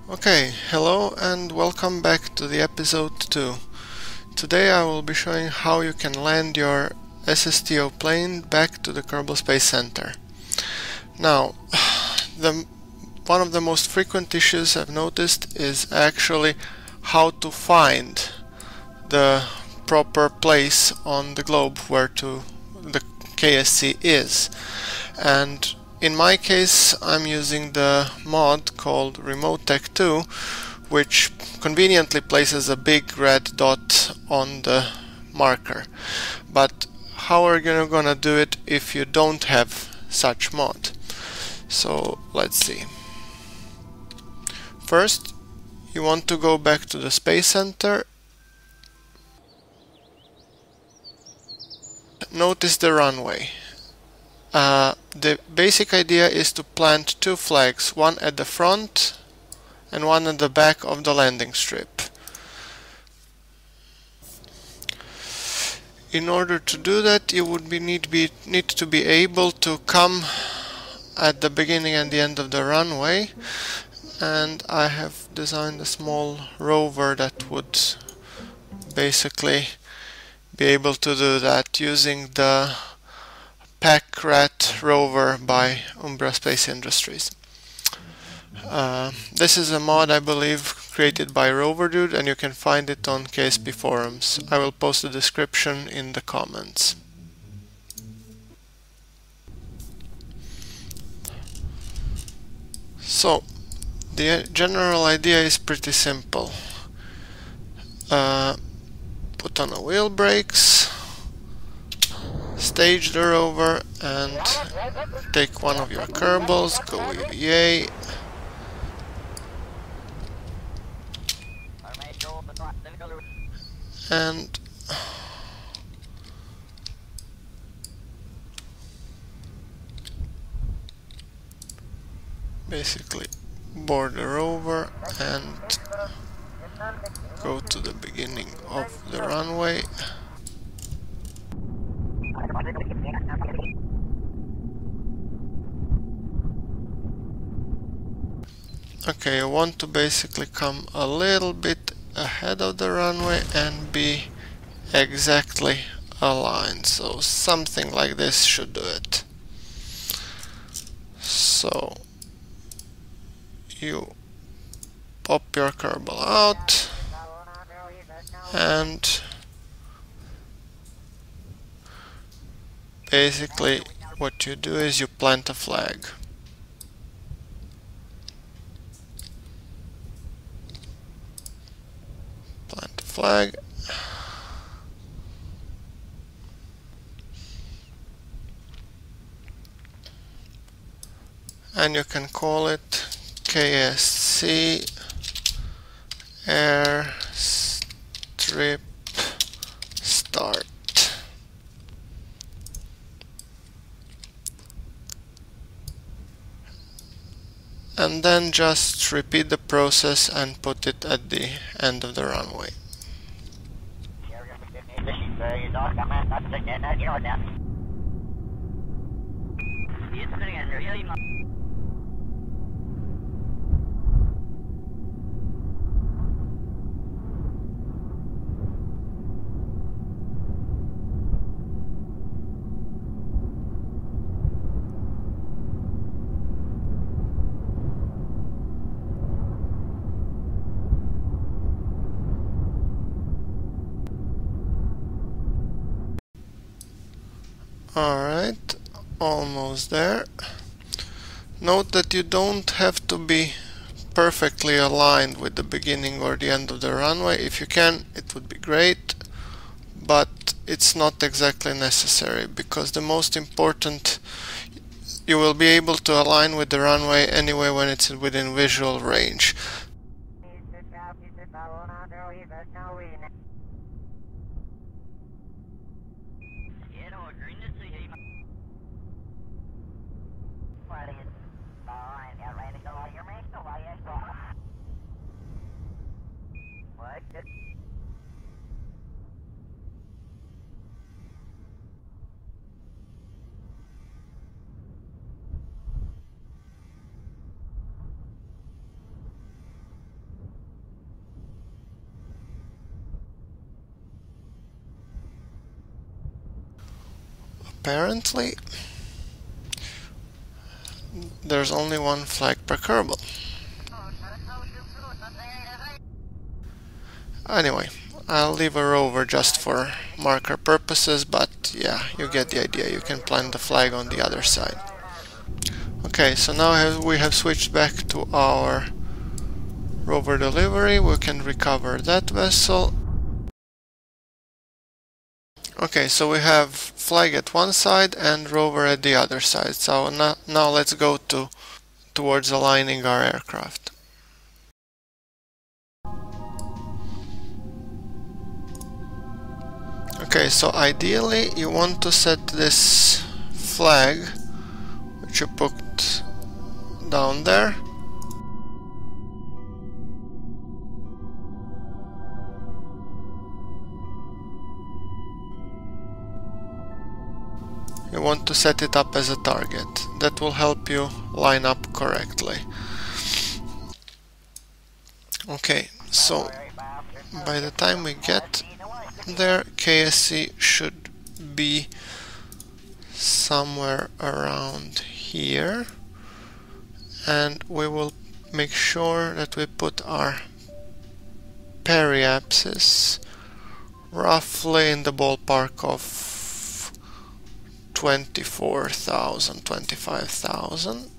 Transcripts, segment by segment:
Okay, hello and welcome back to the episode 2. Today I will be showing how you can land your SSTO plane back to the Kerbal Space Center. Now, one of the most frequent issues I've noticed is actually how to find the proper place on the globe where the KSC is. And in my case, I'm using the mod called Remote Tech 2, which conveniently places a big red dot on the marker. But how are you gonna do it if you don't have such mod? So let's see. First, you want to go back to the Space Center. Notice the runway. The basic idea is to plant two flags, one at the front and one at the back of the landing strip. In order to do that, you would need to be able to come at the beginning and the end of the runway, and I have designed a small rover that would basically be able to do that using the Pack-Rat rover by Umbra Space Industries. This is a mod, I believe, created by Rover Dude, and you can find it on KSP forums. I will post the description in the comments. So, the general idea is pretty simple. Put on a wheel brakes, stage the rover, and take one of your Kerbals, go EVA, and basically board the rover and go to the beginning of the runway. Okay, you want to basically come a little bit ahead of the runway and be exactly aligned. So something like this should do it. So you pop your Kerbal out and basically what you do is you plant a flag. Plant a flag. And you can call it KSC Airstrip Start. And then just repeat the process and put it at the end of the runway. Alright, almost there. Note that you don't have to be perfectly aligned with the beginning or the end of the runway. If you can, it would be great, but it's not exactly necessary, because the most important, you will be able to align with the runway anyway when it's within visual range. apparently there's only one flag per Kerbal. Anyway, I'll leave a rover just for marker purposes, but yeah, you get the idea. You can plant the flag on the other side. Okay, so now we have switched back to our rover delivery. We can recover that vessel. Okay, so we have flag at one side and rover at the other side. So now let's go towards aligning our aircraft. Okay, so ideally you want to set this flag, which you put down there, you want to set it up as a target. That will help you line up correctly. Okay, so by the time we get there, KSC should be somewhere around here, and we will make sure that we put our periapsis roughly in the ballpark of 24,000, 25,000,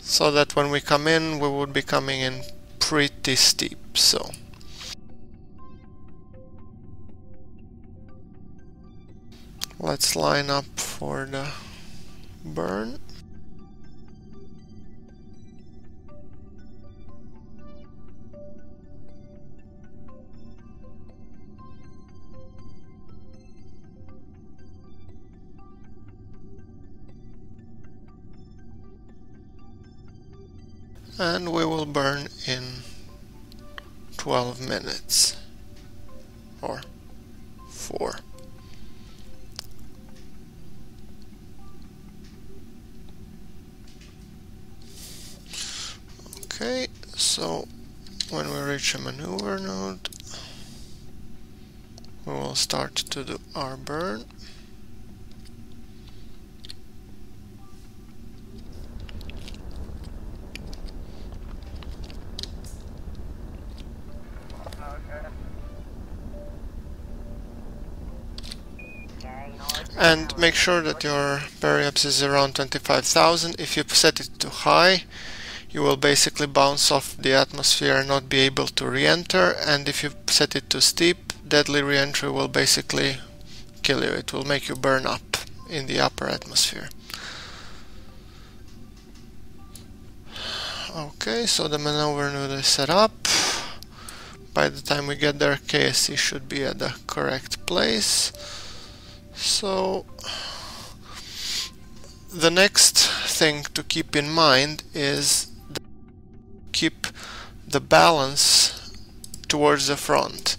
so that when we come in, we would be coming in pretty steep. So let's line up for the burn. And we will burn in 12 minutes or 4. Okay, so when we reach a maneuver node, we will start to do our burn. And make sure that your periapsis is around 25,000. If you set it too high, you will basically bounce off the atmosphere and not be able to re-enter, and if you set it too steep, deadly re-entry will basically kill you. It will make you burn up in the upper atmosphere. Okay, so the maneuver node is set up. By the time we get there, KSC should be at the correct place. So the next thing to keep in mind is keep the balance towards the front.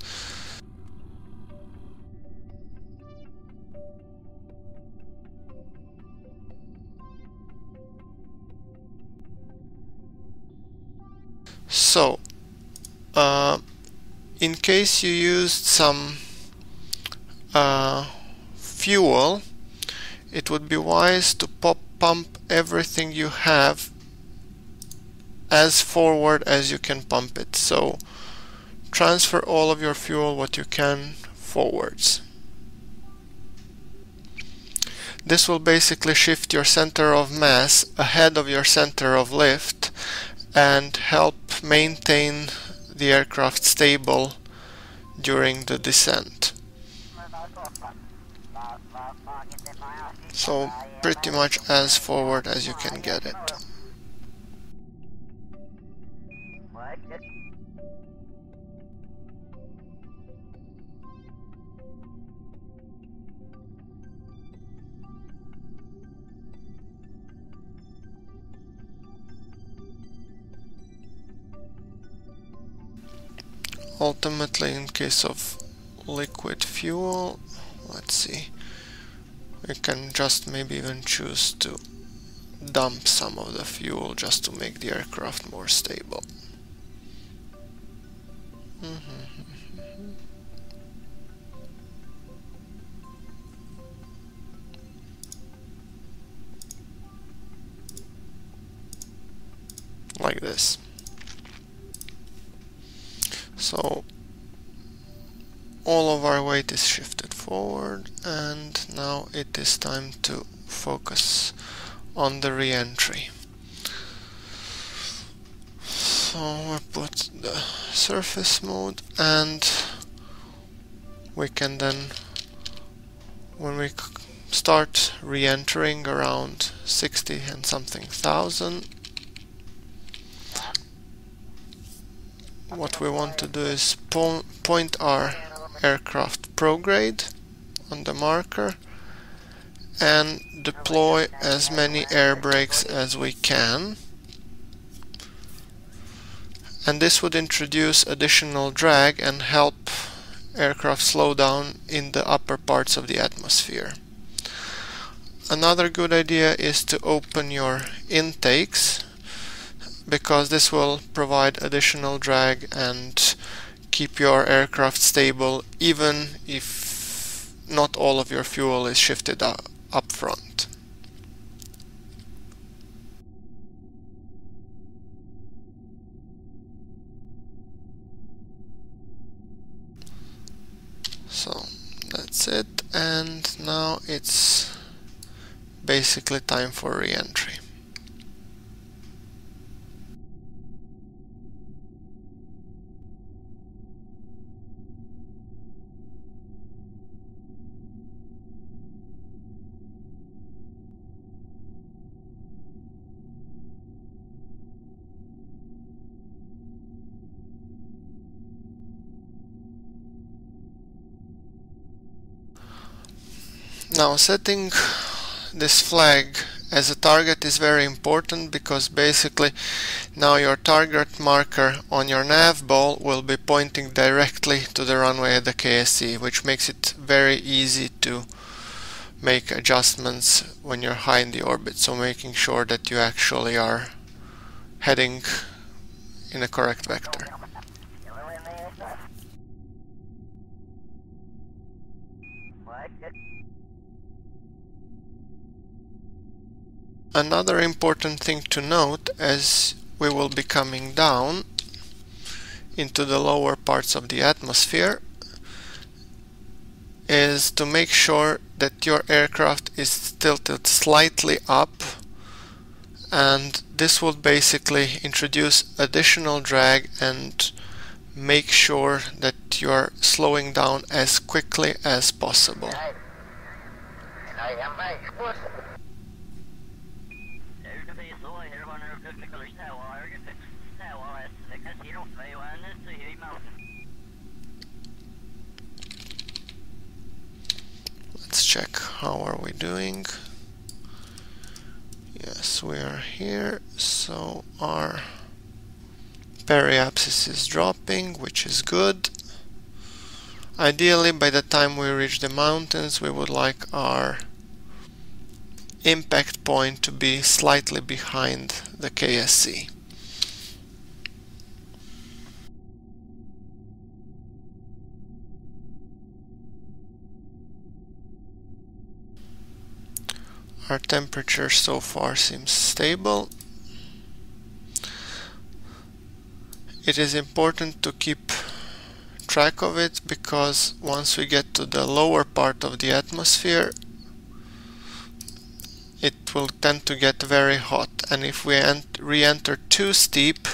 So in case you used some fuel, it would be wise to pump everything you have as forward as you can pump it. So transfer all of your fuel, what you can, forwards. This will basically shift your center of mass ahead of your center of lift and help maintain the aircraft stable during the descent. So pretty much as forward as you can get it. Ultimately, in case of liquid fuel, let's see, we can just maybe even choose to dump some of the fuel just to make the aircraft more stable. like this. So all of our weight is shifted forward, and now it is time to focus on the re-entry. So we put the surface mode, and we can then, when we start re-entering around 60 and something thousand, what we want to do is point our aircraft prograde on the marker and deploy as many air brakes as we can. And this would introduce additional drag and help aircraft slow down in the upper parts of the atmosphere. Another good idea is to open your intakes, because this will provide additional drag and keep your aircraft stable even if not all of your fuel is shifted up front. So that's it, and now it's basically time for re-entry. Now, setting this flag as a target is very important, because basically now your target marker on your nav ball will be pointing directly to the runway at the KSC, which makes it very easy to make adjustments when you're high in the orbit, so making sure that you actually are heading in a correct vector. Another important thing to note as we will be coming down into the lower parts of the atmosphere is to make sure that your aircraft is tilted slightly up, and this will basically introduce additional drag and make sure that you are slowing down as quickly as possible. Let's check how are we doing. Yes, we are here, so our periapsis is dropping, which is good. Ideally, by the time we reach the mountains, we would like our impact point to be slightly behind the KSC. Our temperature so far seems stable. It is important to keep track of it, because once we get to the lower part of the atmosphere, it will tend to get very hot, and if we re-enter too steep,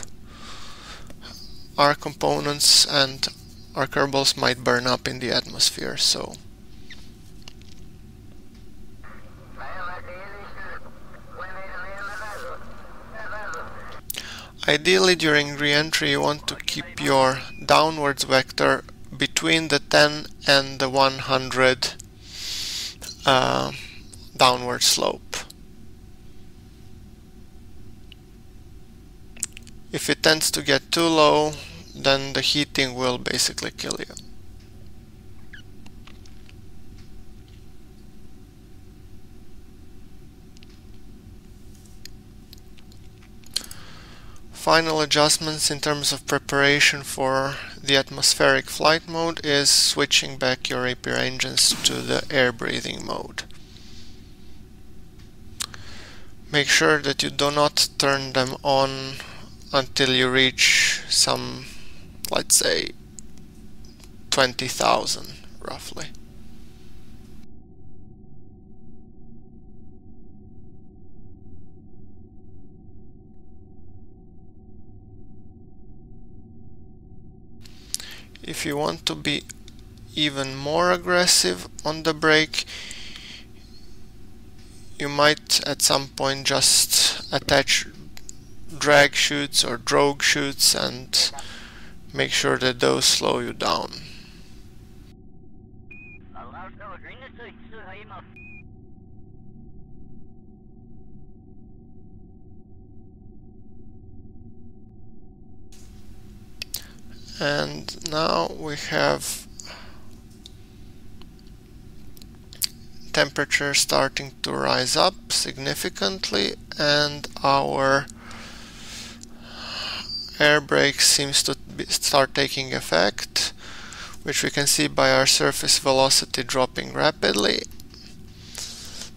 our components and our Kerbals might burn up in the atmosphere. So ideally, during re-entry, you want to keep your downwards vector between the 10 and the 100 downward slope. If it tends to get too low, then the heating will basically kill you. Final adjustments in terms of preparation for the atmospheric flight mode is switching back your Rapier engines to the air breathing mode. Make sure that you do not turn them on until you reach some, let's say, 20,000 roughly. If you want to be even more aggressive on the brake, you might at some point just attach drag chutes or drogue chutes and make sure that those slow you down. And now we have temperature starting to rise up significantly, and our air brake seems to start taking effect, which we can see by our surface velocity dropping rapidly.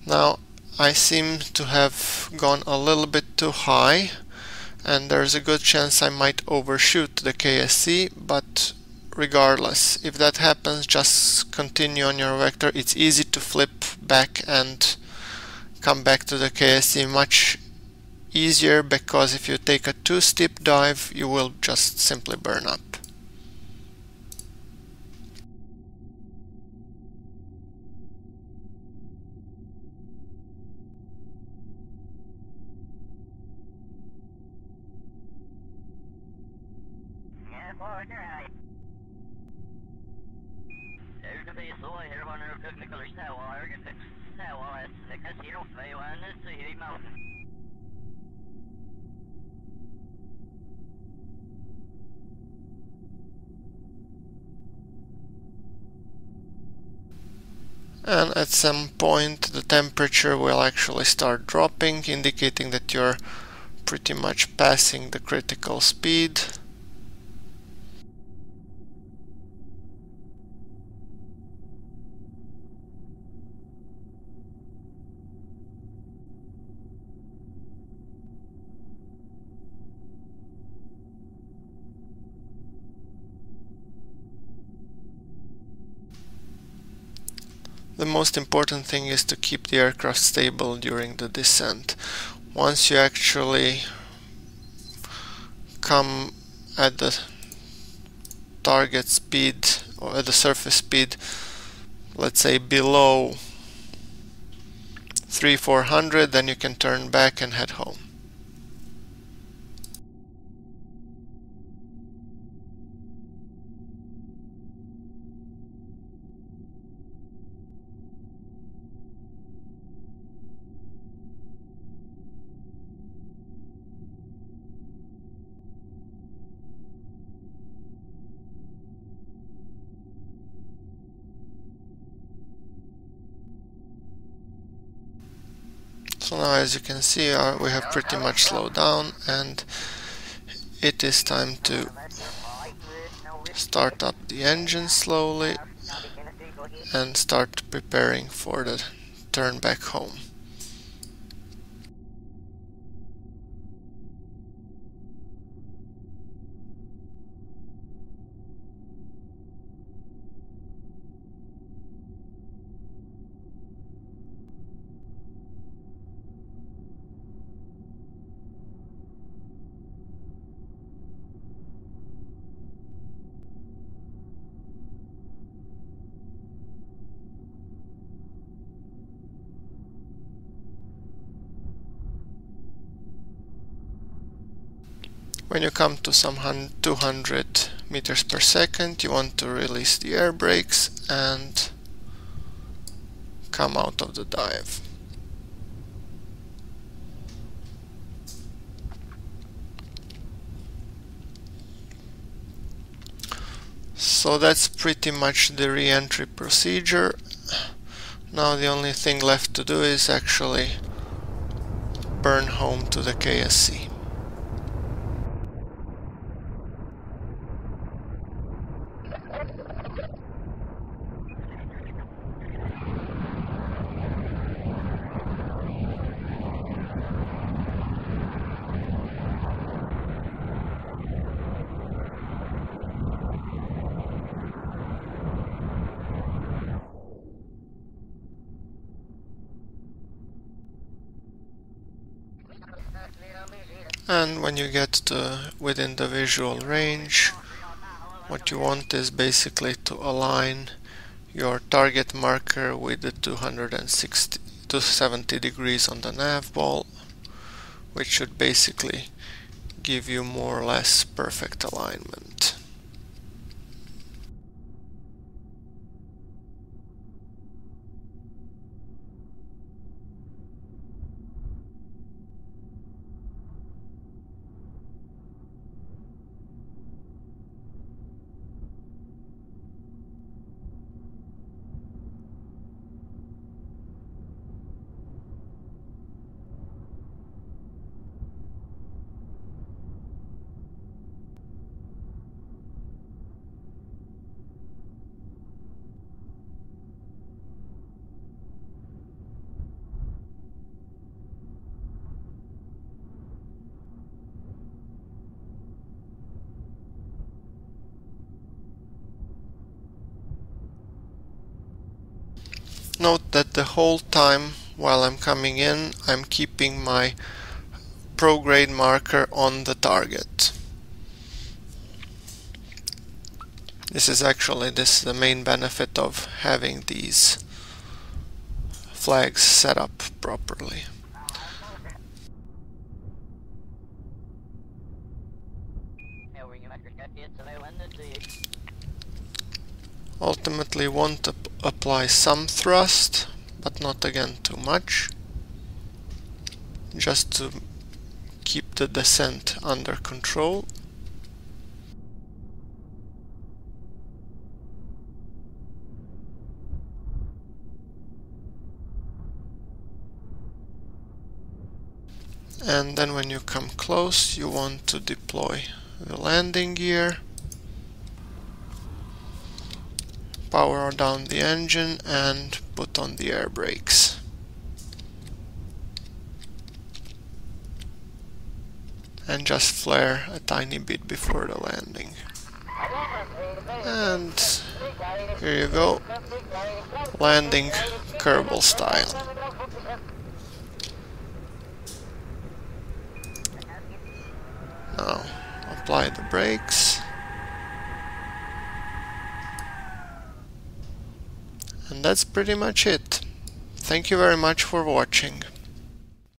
Now I seem to have gone a little bit too high, and there's a good chance I might overshoot the KSC, but regardless, if that happens, just continue on your vector. It's easy to flip back and come back to the KSC much easier, because if you take a too steep dive, you will just simply burn up. And at some point the temperature will actually start dropping, indicating that you're pretty much passing the critical speed. The most important thing is to keep the aircraft stable during the descent. Once you actually come at the target speed or at the surface speed, let's say below 300-400, then you can turn back and head home. So now, as you can see, we have pretty much slowed down, and it is time to start up the engine slowly and start preparing for the turn back home. When you come to some 200 meters per second, you want to release the air brakes and come out of the dive. So that's pretty much the re-entry procedure. Now the only thing left to do is actually burn home to the KSC. And when you get to within the visual range, what you want is basically to align your target marker with the 260 to 70 degrees on the nav ball, which should basically give you more or less perfect alignment. Note that the whole time while I'm coming in, I'm keeping my prograde marker on the target. This is the main benefit of having these flags set up properly. Ultimately want to apply some thrust, but not again too much, just to keep the descent under control. And then when you come close, you want to deploy the landing gear, power down the engine and put on the air brakes. And just flare a tiny bit before the landing. And here you go, landing Kerbal style. Now apply the brakes. And that's pretty much it. Thank you very much for watching.